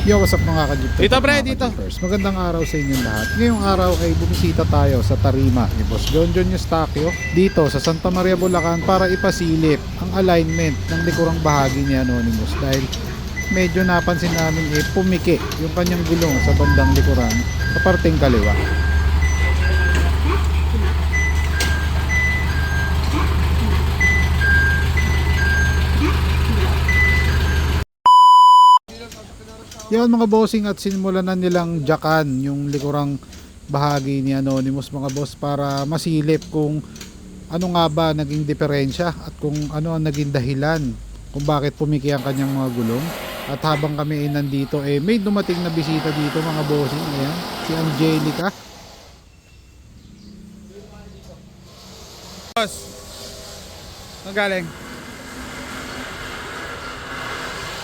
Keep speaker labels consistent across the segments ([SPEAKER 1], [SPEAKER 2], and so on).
[SPEAKER 1] Yo, what's up mga ka-jeep?
[SPEAKER 2] Dito pre, dito.
[SPEAKER 1] Magandang araw sa inyong lahat. Ngayong araw ay bumisita tayo sa tarima ni Boss John Eustaquio dito sa Santa Maria, Bulacan para ipasilip ang alignment ng likurang bahagi ni Anonymous dahil medyo napansin namin pumiki yung kanyang gulong sa bandang likuran sa parteng kaliwa. Yan mga bossing, at sinimulan na nilang jakan yung likurang bahagi ni Anonymous mga boss para masilip kung ano nga ba naging diferensya at kung ano ang naging dahilan kung bakit pumiki ang kanyang mga gulong. At habang kami ay nandito may dumating na bisita dito mga bossing. Ayan, si Angelica.
[SPEAKER 2] Boss, saan galing?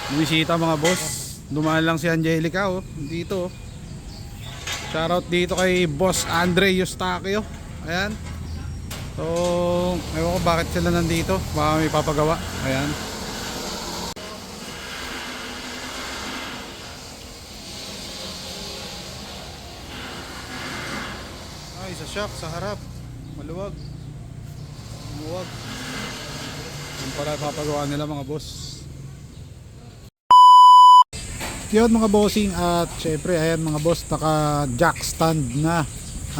[SPEAKER 2] Bumisita mga boss. Dumaan lang si Angelica dito. Shoutout dito kay Boss Andre Eustaquio. Ayan. So, ewan ko bakit sila nandito. Baka may papagawa. Ayan. Ay, sa shock, sa harap. Maluwag. Maluwag. Yung pala papagawa nila mga boss.
[SPEAKER 1] Yun mga bossing, at syempre ayan mga boss, naka jack stand na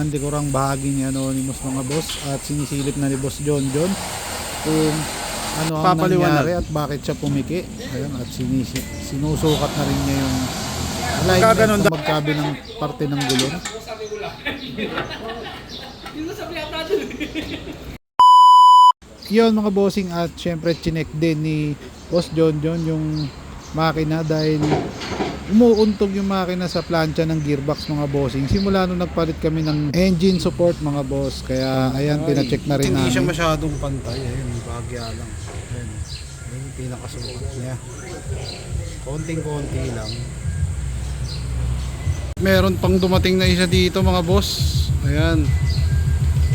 [SPEAKER 1] ang likurang bahagi ni Anonymous mga boss, at sinisilip na ni Boss John kung ano ang nangyari at bakit siya pumiki. Ayan, at sinusukat na rin niya yung alignment ng magkabilang parte ng gulong. Yun mga bossing, at syempre chinek din ni Boss John yung makina dahil umuuntog yung makina sa plancha ng gearbox mga bossing simula nung nagpalit kami ng engine support mga boss. Kaya ayan, pinacheck na rin namin.
[SPEAKER 2] Hindi siya masyadong pantay. Ayun, bahagya lang. Ayun, ayun yung pinakasukat niya. Konting-konti lang. Meron pang dumating na isa dito mga boss. Ayan,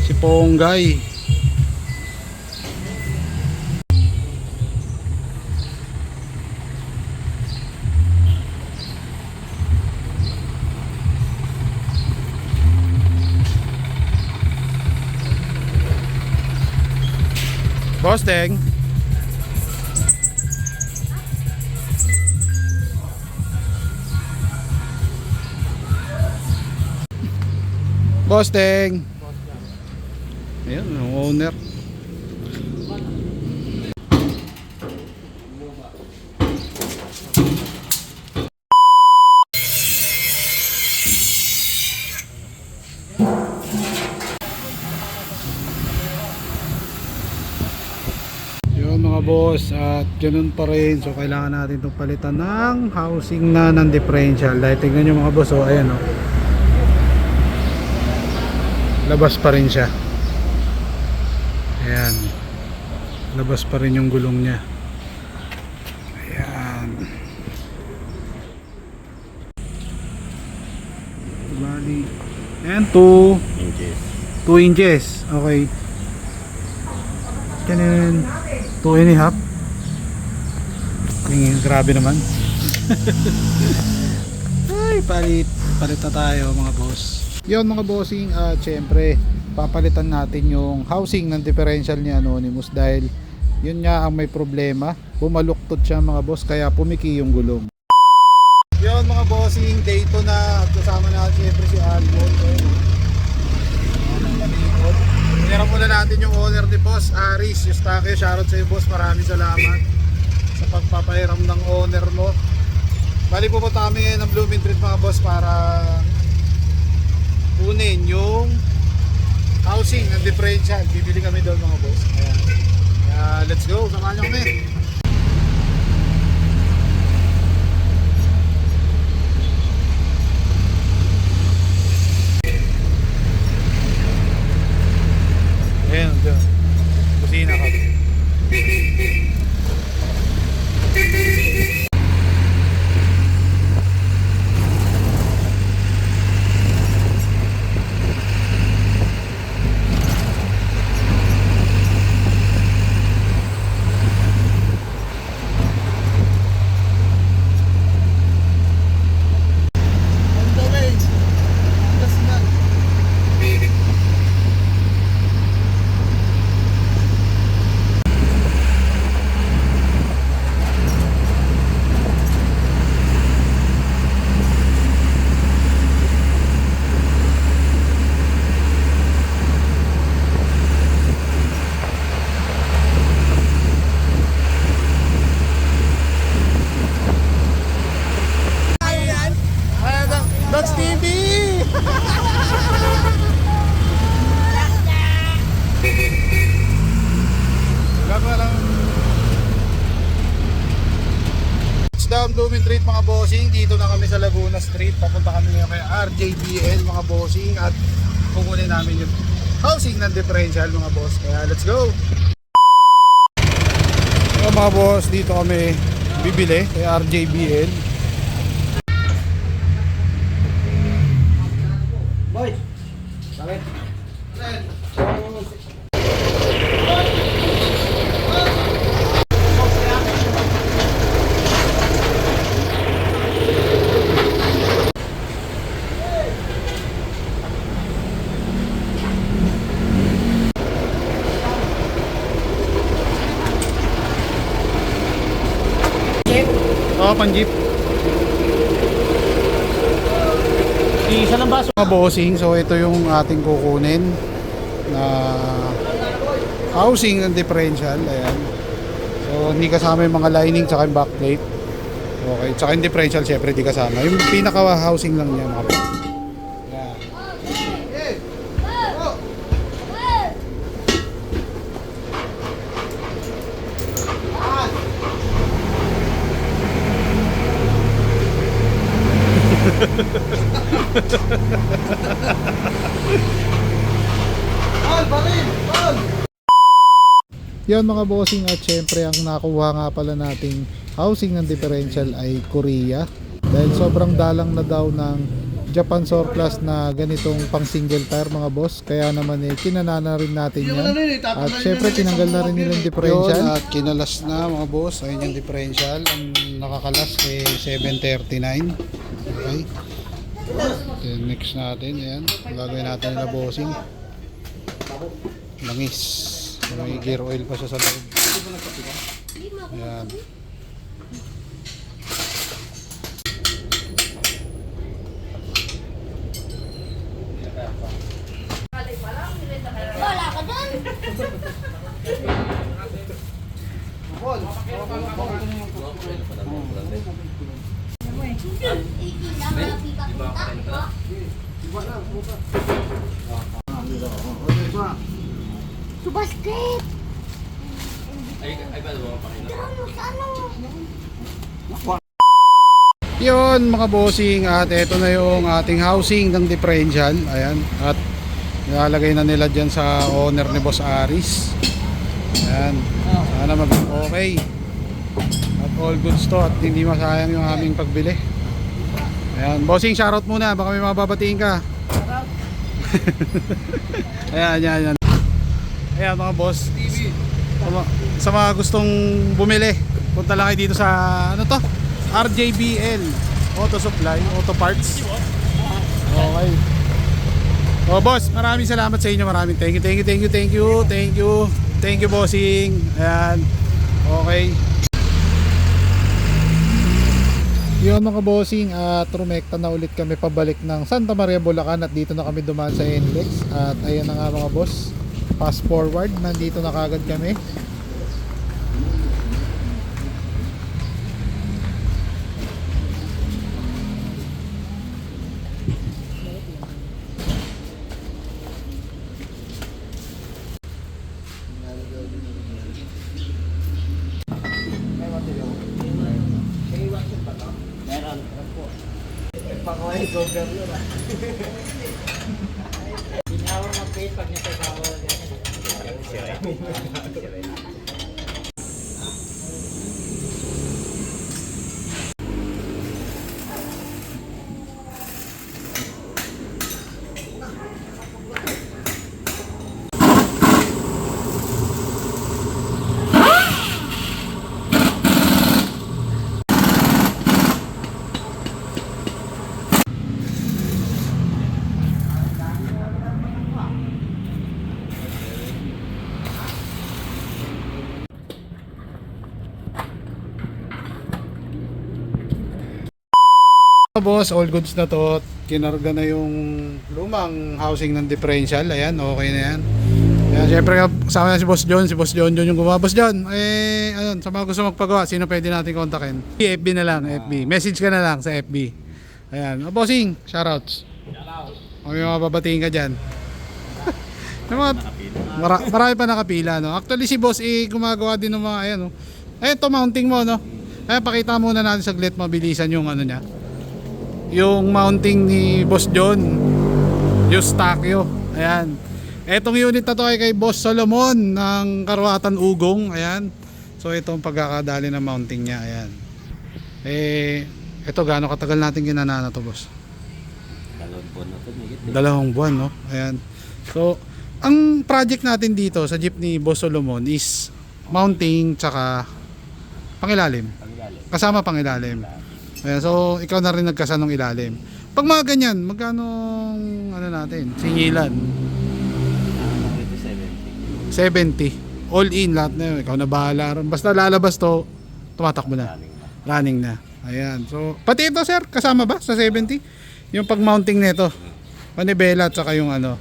[SPEAKER 2] si Ponggay. Boss Deng. Boss Deng. Ayun, yung owner.
[SPEAKER 1] Mga boss, at ganun pa rin, so kailangan natin itong palitan ng housing na ng differential dahil tingnan nyo mga boss, ayan labas pa rin siya. Ayan, labas pa rin yung gulong nya. Ayan, bali, ayan, 2 inches. Okay, ganun, 2.5. Grabe naman. Ay, palit na tayo mga boss. Yon mga bossing, at syempre papalitan natin yung housing ng differential ni Anonymous dahil yun nga ang may problema. Bumaluktot siya mga boss, kaya pumiki yung gulong. Yon mga bossing, day 2 na, at kasama na syempre si Almon. Hinarap muna natin yung owner ni Boss Aris Eustaquio. Shoutout sa iyo boss, maraming salamat sa pagpapahiram ng owner mo. Bali pupunta kami ngayon ng Blooming Treat mga boss para kunin yung housing ng differential. Bibili kami doon mga boss. Ayan. Let's go, samahan nyo kami. Ayan, dyan. Kusina ka.
[SPEAKER 2] Street mga bossing. Dito na kami sa Laguna Street. Papunta kami ngayon kay RJBL mga bossing. At kukunin namin yung housing ng differential mga boss. Kaya let's go! So mga boss, dito kami bibili kay RJBL.
[SPEAKER 3] Boy, bakit?
[SPEAKER 2] Oo, pan-jeep.
[SPEAKER 3] Isa lang baso.
[SPEAKER 2] Mga bossing, so ito yung ating kukunin na housing ng differential. Ayan. So hindi kasama yung mga lining tsaka yung backplate. Okay, tsaka yung differential syempre hindi kasama. Yung pinaka housing lang niya mga boss. Ayan.
[SPEAKER 1] Yan mga bossing, at syempre ang nakuha nga pala nating housing ng differential ay Korea. Dahil sobrang dalang na daw ng Japan surplus na ganitong pang single tire mga boss. Kaya naman kinanana rin natin yan. At syempre tinanggal na rin nilang differential.
[SPEAKER 2] Yun, at kinalas na mga boss. Ayun yung differential. Ang nakakalas ay 739. Okay. Then next natin, ayan. Gagawin natin na bossing. Langis. May gear oil pa siya sa loob. Ayan.
[SPEAKER 4] Wala ka dun! Sa basket!
[SPEAKER 2] Yun mga bossing, at ito na yung ating housing ng differential. Ayan. At nilalagay na nila dyan sa owner ni Boss Aris. Ayan. Sana maging okay. At all goods to, at hindi masayang yung aming pagbili. Ayan. Bossing, shoutout muna. Baka may mababatiin ka. Ayan, ayan, ayan. Ayan mga boss. Sa mga gustong bumili, punta lang kayo dito sa ano to? RJBL Auto Supply, Auto Parts. Okay. Oh boss, maraming salamat sa inyo. Maraming thank you bossing. Ayan. Okay.
[SPEAKER 1] Yun mga bossing, at rumekta na ulit kami pabalik ng Santa Maria, Bulacan. At dito na kami dumaan sa NLEX. At ayan na nga mga boss, fast forward, nandito na kagad kami.
[SPEAKER 3] Meron. Pakaway, governor. Binawa ng pay pag nagkakawa.
[SPEAKER 2] Boss, all goods na to. Kinarga na yung lumang housing ng differential. Ayan, okay na yan. Ayan, syempre kasama na si Boss John. Si Boss John yung gumawa. Boss John, ayun, sa mga gusto magpagawa, sino pwede natin kontakin? FB na lang, FB. Message ka na lang sa FB. Ayan, bossing, shoutouts. O may mga babatiin ka dyan. May mga, marami pa nakapila, no? Actually si Boss, gumagawa din ng mga, ayan, no? Ayan, to mounting mo, no? Pakita muna natin saglit, mabilisan yung ano niya. Yung mounting ni Boss John Eustaquio. Ayan. Etong unit na to ay kay Boss Solomon ng Karuatan Ugong. Ayan. So itong pagkakadali ng mounting niya. Ayan. Ito gaano katagal natin ginana to, boss?
[SPEAKER 3] 2 buwan na to, higit.
[SPEAKER 2] 2 buwan, no? Ayan. So ang project natin dito sa jeep ni Boss Solomon is mounting tsaka pangilalim. Kasama pangilalim. Ayan, so ikaw na rin nagkasa ng ilalim. Pag mga ganyan, magkano ano natin? Singilan? 70. All in lahat na yun. Ikaw na bahala. Basta lalabas to, tumatakbo na. Running na. Ayan. So, pati ito sir, kasama ba sa 70? Yung pag-mounting nito. Panibela at saka yung ano,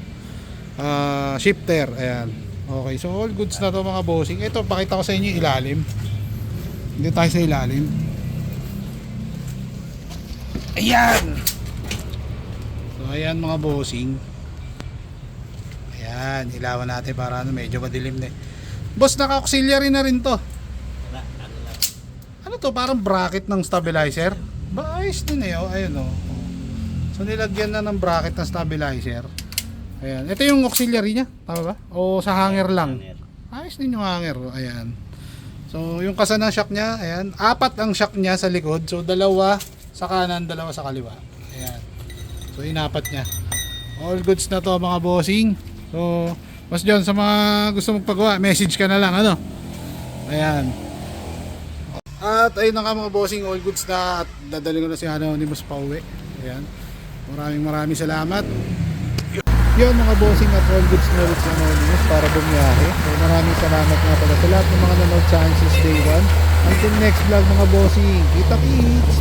[SPEAKER 2] shifter. Ayan. Okay, so all goods na to mga bossing. Ito, pakita ko sa inyo yung ilalim. Hindi tayo sa ilalim. Ayan. So, ayan mga bossing. Ayan, ilawan natin para ano, medyo madilim na eh. Boss, naka-auxiliary na rin to. Ano to? Parang bracket ng stabilizer. Ba, ayos din eh. Oh. Ayun oh. So nilagyan na ng bracket ng stabilizer. Ayan. Ito yung auxiliary niya. Tama ba? O sa hanger lang? Ayos din yung hanger. Ayan. So yung kasa ng shock niya. Ayan. 4 ang shock niya sa likod. So 2 sa kanan, 2 sa kaliwa. Ayan. So inapat niya. All goods na to mga bossing. So Boss John, sa mga gusto magpagawa, message ka na lang, ano? Ayan. At ayun na nga mga bossing, all goods na. At dadalhin ko na si Anonymous pa uwi. Ayan. Maraming salamat. Yun mga bossing, at all goods na ulit si Anonymous para bumiyahe. So maraming salamat nga pala sa lahat ng mga nanood sa akin since day 1. Until next vlog mga bossing. Kita-kits!